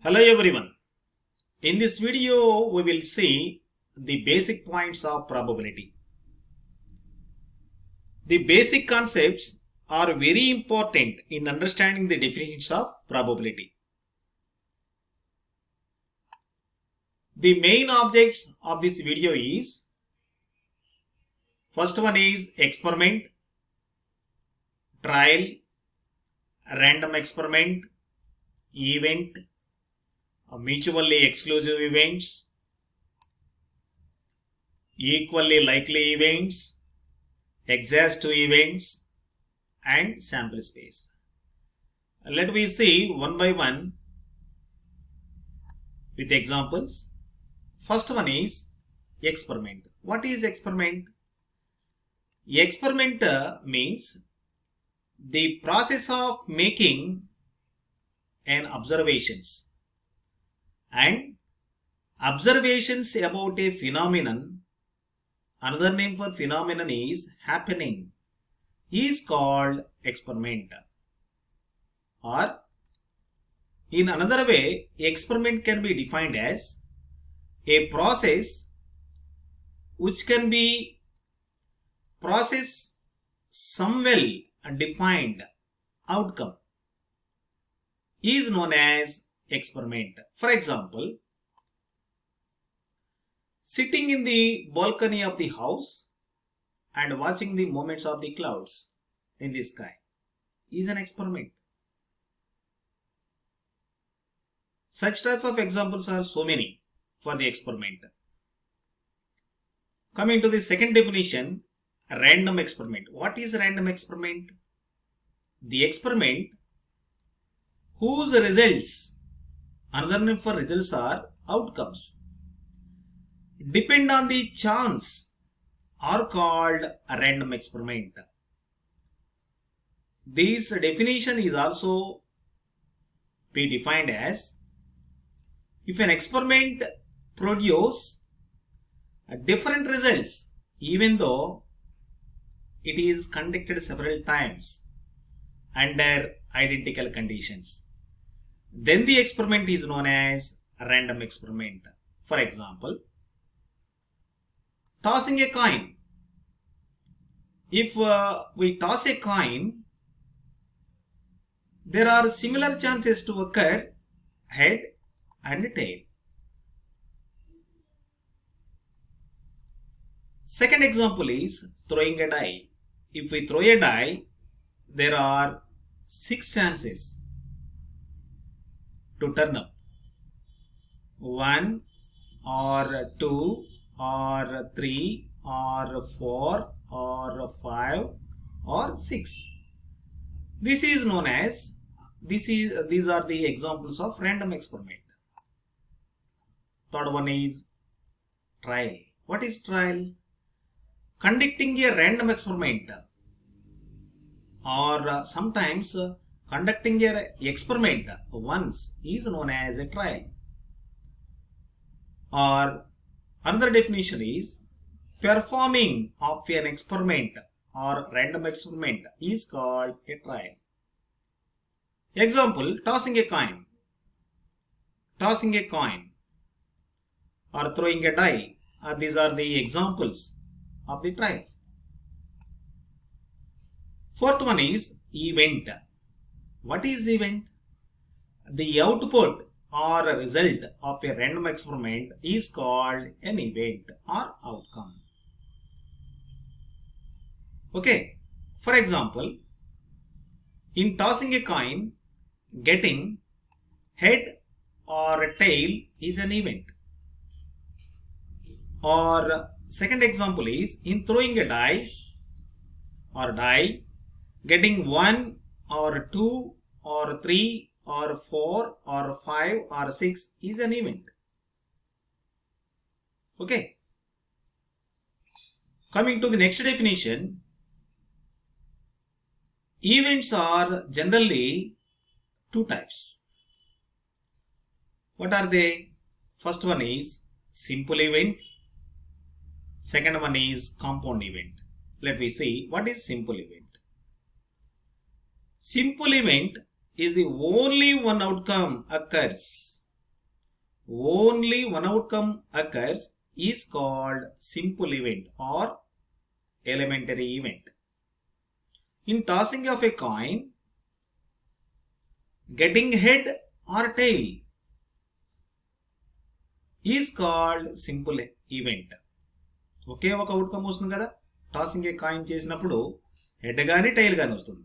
Hello everyone. In this video, we will see the basic points of probability. The basic concepts are very important in understanding the definitions of probability. The main objects of this video is, first one is experiment, trial, random experiment, event, mutually exclusive events, equally likely events, exhaustive events, and sample space. Let me see one by one with examples. First one is experiment. What is experiment? Experiment means the process of making an observations and observations about a phenomenon. Another name for phenomenon is happening, is called experiment. Or in another way, experiment can be defined as a process which can be process some well defined outcome is known as experiment. For example, sitting in the balcony of the house and watching the movements of the clouds in the sky is an experiment. Such type of examples are so many for the experiment. Coming to the second definition, random experiment. What is random experiment? The experiment whose results, another name for results are outcomes, depend on the chance are called a random experiment. This definition is also be defined as if an experiment produces different results even though it is conducted several times under identical conditions, then the experiment is known as a random experiment. For example, tossing a coin. If we toss a coin, there are similar chances to occur head and tail. Second example is throwing a die. If we throw a die, there are 6 chances to turn up. 1 or 2 or 3 or 4 or 5 or 6. This is known as, these are the examples of random experiment. Third one is trial. What is trial? Conducting a random experiment or sometimes conducting an experiment once is known as a trial. Or another definition is performing of an experiment or random experiment is called a trial. Example, tossing a coin. Tossing a coin or throwing a die. These are the examples of the trial. Fourth one is event. What is event? The output or a result of a random experiment is called an event or outcome. Okay, for example, in tossing a coin, getting head or tail is an event. Or second example is in throwing a dice or die, getting 1 or 2 or 3 or 4 or 5 or 6 is an event. Okay. Coming to the next definition, events are generally 2 types. What are they? First one is simple event. Second one is compound event. Let me see what is simple event. Simple event is the only one outcome occurs only one outcome occurs is called simple event or elementary event. In tossing of a coin, getting head or tail is called simple event. ఒకే ఒక outcome వస్తుంది కదా, tossing ఏ coin చేసినప్పుడు head కానీ tile కానీ వస్తుంది.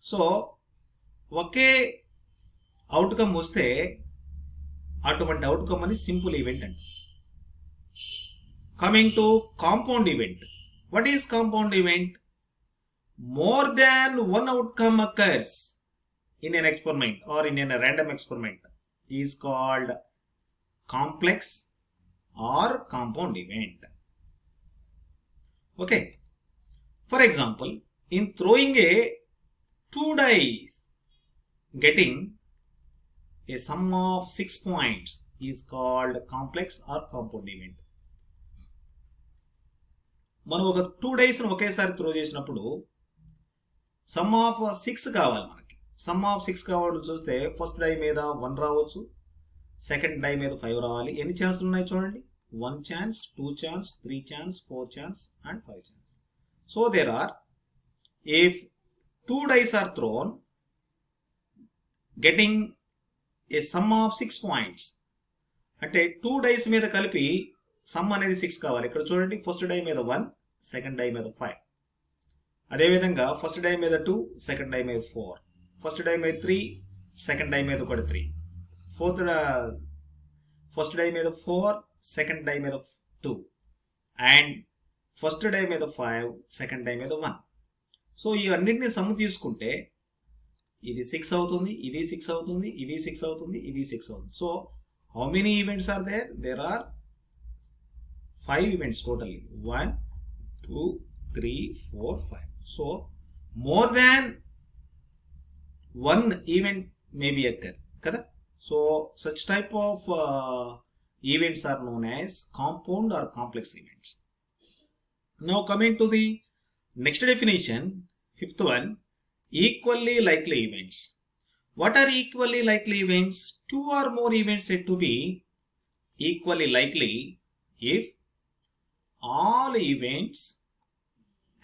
So ఒకే outcome వస్తే అటువంటి outcome అని సింపుల్ ఈవెంట్ అంట. Coming to compound event. What is compound event? More than one outcome occurs in an experiment or in a random experiment is called complex or compound event. Okay. For example, in throwing a 2 dice, getting a sum of 6 points is called complex or compound event. మనం ఒక 2 dice ఒకేసారి throw చేసినప్పుడు some of 6 కావాలి మనకి. Some of 6 కావాలి చూస్తే first die మీద 1 రావచ్చు, సెకండ్ డై మీద 5 రావాలి. ఎన్ని ఛాన్స్లు ఉన్నాయి చూడండి, 1 chance, 2 chance, 3 chance, 4 chance and 5 chance. So there are, if 2 dice are thrown getting a sum of 6 points, అంటే 2 dice మీద కలిపి సమ్ అనేది 6 కావాలి. ఇక్కడ చూడండి, ఫస్ట్ డై మీద 1, సెకండ్ డై మీద 5. అదేవిధంగా ఫస్ట్ డై మీద 2, సెకండ్ డై మీద 4, ఫస్ట్ డై మీద 3, సెకండ్ డై మీద కూడా 3, ఫస్ట్ డై మీద 4, సెకండ్ డై మీద 2 అండ్ ఫస్ట్ డై మీద 5, సెకండ్ డై మీద 1. సో ఈ అన్నింటినీ సమ్ తీసుకుంటే ఇది 6 అవుతుంది, ఇది 6 అవుతుంది, ఇది 6 అవుతుంది, ఇది 6 అవుతుంది. So how many events are there? There are 5 events totally. 1, 2, 3, 4, 5. So more than one event may be occur kada. So such type of events are known as compound or complex events. Now coming to the next definition, fifth one, equally likely events. What are equally likely events? 2 or more events said to be equally likely if all events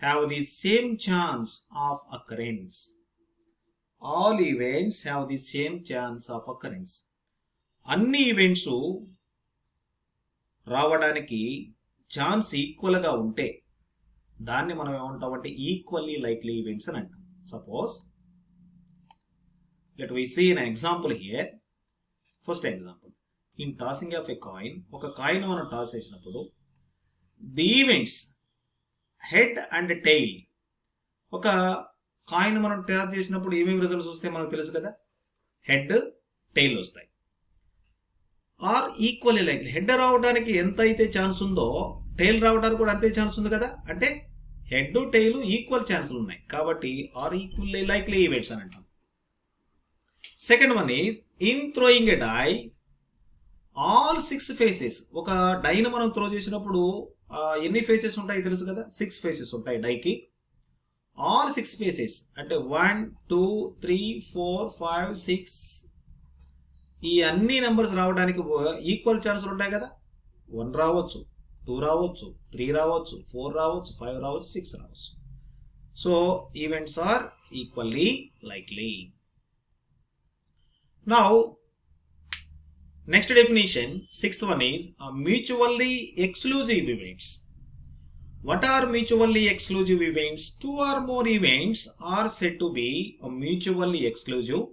have the same chance of occurrence. All events have the same chance of occurrence. అన్ని events రావడానికి chance equal గా ఉంటే దాన్ని మనం ఏమంటామంటే equally likely events అని అంటాం. Suppose let we see an example here. First example, in tossing of a coin, ఒక కాయిన్ మనం టాస్ చేసినప్పుడు the events head and tail, ఒక కాయిన్ మనం టాస్ చేసినప్పుడు ఏమేమి రిజల్ట్స్ వస్తాయి మనకు తెలుసు కదా, హెడ్ టెయిల్ వస్తాయి. ఆర్ ఈక్వల్లీ లైక్లీ, హెడ్ రావడానికి ఎంత అయితే ఛాన్స్ ఉందో టెయిల్ రావడానికి కూడా అంతే ఛాన్స్ ఉంది కదా, అంటే హెడ్ టెయిల్ ఈక్వల్ ఛాన్సులు ఉన్నాయి కాబట్టి ఆర్ ఈక్వల్లీ లైక్లీ ఈవెంట్స్ అని అంటాం. Second one is in throwing a die, all 6 faces, ఒక డైను మనం త్రో చేసినప్పుడు ఎన్ని ఫేసెస్ ఉంటాయి తెలుసు కదా, 6 ఫేసెస్ ఉంటాయి డైకి. ఆల్ 6 ఫేసెస్ అంటే 1, 2, 3, 4, 5, 6 ఈ అన్ని నెంబర్స్ రావడానికి ఈక్వల్ ఛాన్సులు ఉంటాయి కదా. 1 రావచ్చు, 2 రావచ్చు, 3 రావచ్చు, 4 రావచ్చు, 5 రావచ్చు, 6 రావచ్చు. So events are equally likely. Now next definition, sixth one is mutually exclusive events. What are mutually exclusive events? 2 or more events are said to be mutually exclusive.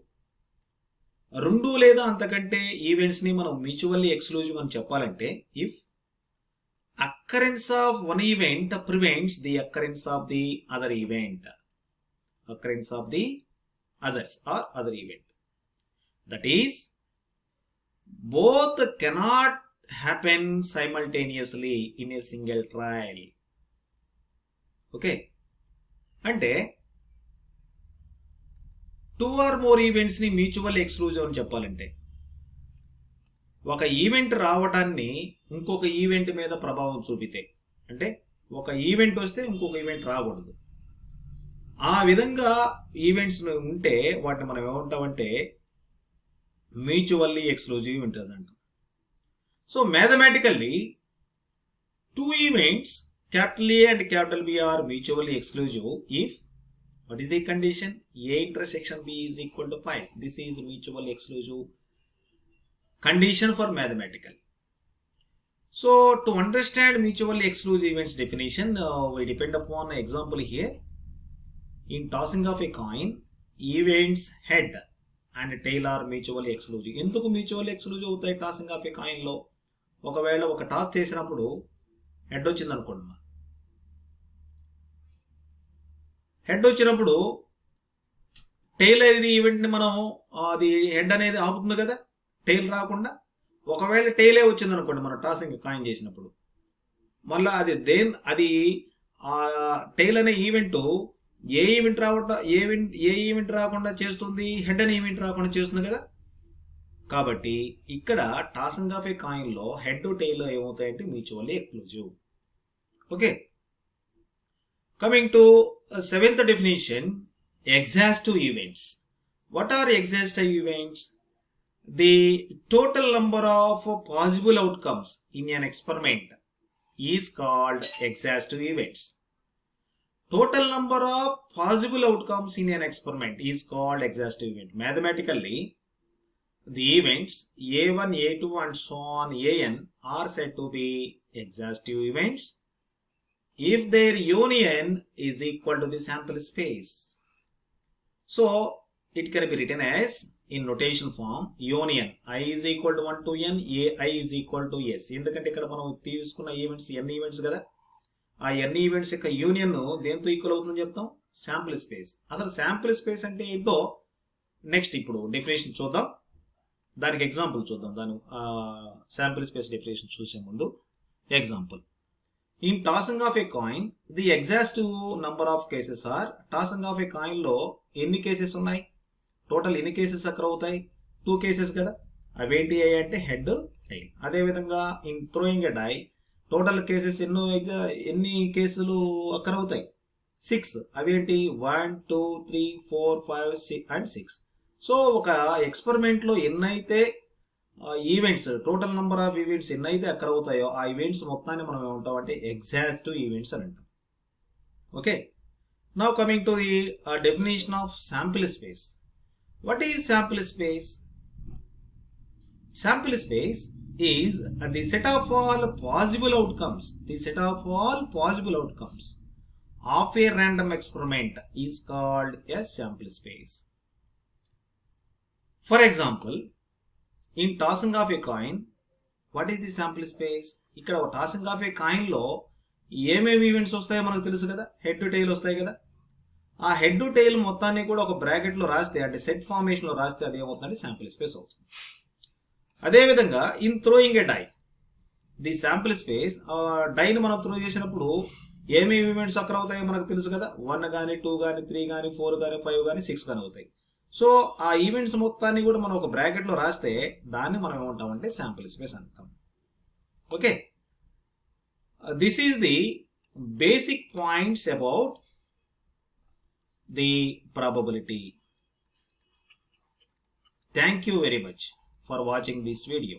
2 లేదా అంతకంటే ఈవెంట్స్ ని మనం మ్యూచువల్లీ ఎక్స్క్లూజివ్ అని చెప్పాలంటే if occurrence of one event prevents the occurrence of the other event. Occurrence of the others or other event. That is, both cannot happen simultaneously in a single trial. Okay, అంటే 2 or more events ని mutual exclusive అని చెప్పాలంటే ఒక event రావటాన్ని ఇంకొక event మీద ప్రభావం చూపితే, అంటే ఒక ఈవెంట్ వస్తే ఇంకొక ఈవెంట్ రాకూడదు, ఆ విధంగా ఈవెంట్స్ ఉంటే వాటిని మనం ఏమంటామంటే మ్యూచువల్లీ ఎక్స్క్లూజివ్ ఈవెంట్స్ అంటాం. So mathematically, two events capital A and capital B are mutually exclusive if, what is the condition? A intersection B is equal to 5. This is mutually exclusive condition for mathematical. So to understand mutually exclusive events definition, we depend upon an example here. In tossing of a coin, events head and tail are mutually exclusive. ఎందుకు mutually exclusive అవుతాయి tossing of a coin లో? ఒకవేళ ఒక toss చేసినప్పుడు head వచ్చింది అనుకోండి, head వచ్చినప్పుడు tile అనేది ఈవెంట్ ని మనం అది హెడ్ అనేది ఆపుతుంది కదా, టైల్ రాకుండా. ఒకవేళ టైలే వచ్చింది అనుకోండి మనం టాసింగ్ కాయిన్ చేసినప్పుడు, మళ్ళీ అది ఆ టైల్ అనే ఈవెంట్ ఏ ఈవెంట్ రాకుండా చేస్తుంది, హెడ్ అనే ఈవెంట్ రాకుండా చేస్తుంది కదా. కాబట్టి ఇక్కడ టాసింగ్ ఆఫ్ ఏ కాయిన్ లో హెడ్ టైల్ ఏమవుతాయంటే mutually exclusive. Okay, coming to seventh definition, exhaustive events. What are exhaustive events? The total number of possible outcomes in an experiment is called exhaustive events. Total number of possible outcomes in an experiment is called exhaustive event. Mathematically, the events A1, A2 and so on An are said to be exhaustive events if their union is equal to the sample space. So it can be written as in notation form union I is equal to 1 to n, ai is equal to s. ఎందుకంటే ఇక్కడ మనం తీసుకున్న events n events కదా, ఆ n events యొక్క union దేంతో equal అవుతుందని చెప్తాం? Sample space. అసలు శాంపుల్ స్పేస్ అంటే ఏంటో నెక్స్ట్ ఇప్పుడు డెఫినేషన్ చూద్దాం, దానికి ఎగ్జాంపుల్ చూద్దాం. దాని శాంపుల్ స్పేస్ డెఫినేషన్ చూసే ముందు example. In tossing of a coin, the exhaustive number of cases are, tossing of a coin లో ఎన్ని కేసెస్ ఉన్నాయి, టోటల్ ఎన్ని కేసెస్ అక్కడ అవుతాయి? 2 కేసెస్ కదా. అవేంటి అంటే హెడ్, టైల్. అదేవిధంగా in throwing a die total cases ఎన్ని కేసులు అక్కడ అవుతాయి? 6. అవేంటి 1 2 3 4 5 6 అండ్ 6. సో ఒక ఎక్స్పెరిమెంట్ లో ఎన్నైతే events, total number of events ఎన్నైతే అక్కడ అవుతాయో ఆ ఈవెంట్స్ మొత్తాన్ని మనం ఏమంటాం అంటే ఎగ్జాస్టివ్ ఈవెంట్స్ అని అంటాం. Okay, now coming to the definition of sample space. What is sample space? Sample space is the set of all possible outcomes, the set of all possible outcomes of A random experiment is called a sample space. For example, in tossing of a coin, what is the sample space? ఇక్కడ tossing of a coin లో ఏమేమి events వస్తాయో మనకు తెలుసు కదా, head tile వస్తాయి కదా. ఆ హెడ్ టైల్ మొత్తాన్ని కూడా ఒక బ్రాకెట్ లో రాస్తే, అంటే సెట్ ఫార్మేషన్ లో రాస్తే అది ఏమవుతుందంటే శాంపుల్ స్పేస్ అవుతుంది. అదేవిధంగా in throwing a die, the sample space, డైని మనం త్రో చేసినప్పుడు ఏమేమి ఈవెంట్స్ అక్కడ అవుతాయో మనకు తెలుసు కదా. 1 కానీ 2 కానీ 3 కానీ 4 కానీ 5 కానీ 6 కానీ అవుతాయి. సో ఆ ఈవెంట్స్ మొత్తాన్ని కూడా మనం ఒక బ్రాకెట్ లో రాస్తే దాన్ని మనం ఏమంటామంటే శాంపుల్ స్పేస్ అంటాం. Okay, this is the basic points about the probability. Thank you very much for watching this video.